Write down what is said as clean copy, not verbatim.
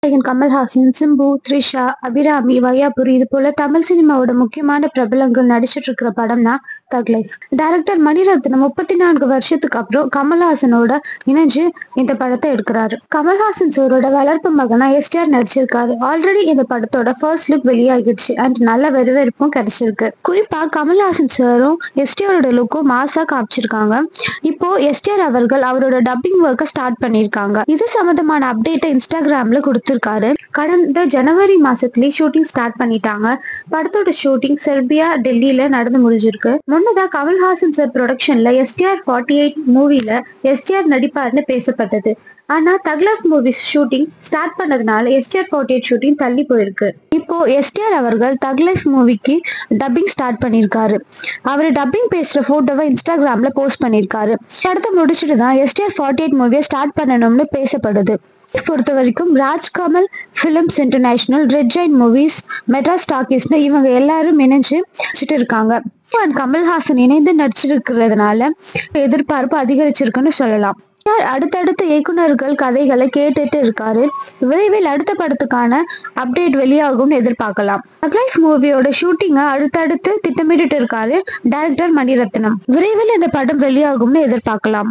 கமல்ஹாசன், சிம்பு, த்ரிஷா, அபிராமி, வையாபுரி இது போல தமிழ் சினிமாவோட முக்கியமான பிரபலங்கள் நடிச்சிட்டு இருக்கிற படம் தான் தக் லைஃப். டைரக்டர் மணிரத்னம் 34 வருஷத்துக்கு அப்புறம் கமல்ஹாசனோட இணைஞ்சு இந்த படத்தை எடுக்கிறாரு. கமல்ஹாசன் சாரோட வளர்ப்பு மகனா எஸ்டிஆர் நடிச்சிருக்காரு. ஆல்ரெடி இந்த படத்தோட ஃபர்ஸ்ட் லுக் வெளியாகிடுச்சு அண்ட் நல்ல வரவேற்பும் கிடைச்சிருக்கு. குறிப்பா கமல்ஹாசன் சாரும் எஸ்டிஆரோட லுக்கும் மாசா காமிச்சிருக்காங்க. இப்போ எஸ்டிஆர் அவர்கள் அவரோட டப்பிங் ஒர்க்கை ஸ்டார்ட் பண்ணியிருக்காங்க. இது சம்பந்தமான அப்டேட்டை இன்ஸ்டாகிராம்ல கொடுத்திருக்காரு. கடந்த ஜனவரி மாசத்துலயே ஷூட்டிங் ஸ்டார்ட் பண்ணிட்டாங்க. படத்தோட ஷூட்டிங் செர்பியா, டெல்லியில நடந்து முடிஞ்சிருக்கு. முன்னதா கமல்ஹாசன் சார் ப்ரொடக்ஷன்ல STR 48 மூவில எஸ்டிஆர் நடிப்பார்னு பேசப்பட்டது. ஆனா தக் லைஃப் மூவி ஷூட்டிங் ஸ்டார்ட் பண்ணதுனால STR 48 ஷூட்டிங் தள்ளி போயிருக்கு. இப்போ எஸ்டிஆர் அவர்கள் தக் லைஃப் மூவிக்கு டப்பிங் ஸ்டார்ட் பண்ணியிருக்காரு. அவர் டப்பிங் பேசுற போட்டோவை இன்ஸ்டாகிராம்ல போஸ்ட் பண்ணியிருக்காரு. படத்தை முடிச்சுட்டு தான் STR 48 மூவியை ஸ்டார்ட் பண்ணணும்னு பேசப்படுது. பொறுத்த வரைக்கும் Rajkamal films international, red giant movies, Madras டாக்கீஸ்னு இவங்க எல்லாரும் இணைஞ்சு இருக்காங்க. கமல்ஹாசன் இணைந்து நடிச்சிருக்கிறதுனால எதிர்பார்ப்பு அதிகரிச்சிருக்குன்னு சொல்லலாம். அடுத்தடுத்த இயக்குனர்கள் கதைகளை கேட்டுட்டு இருக்காரு. விரைவில் அடுத்த படத்துக்கான அப்டேட் வெளியாகும்னு எதிர்பார்க்கலாம். தக் லைஃப் மூவியோட ஷூட்டிங்கை அடுத்தடுத்து திட்டமிட்டு இருக்காரு டைரக்டர் மணிரத்னம். விரைவில் இந்த படம் வெளியாகும்னு எதிர்பார்க்கலாம்.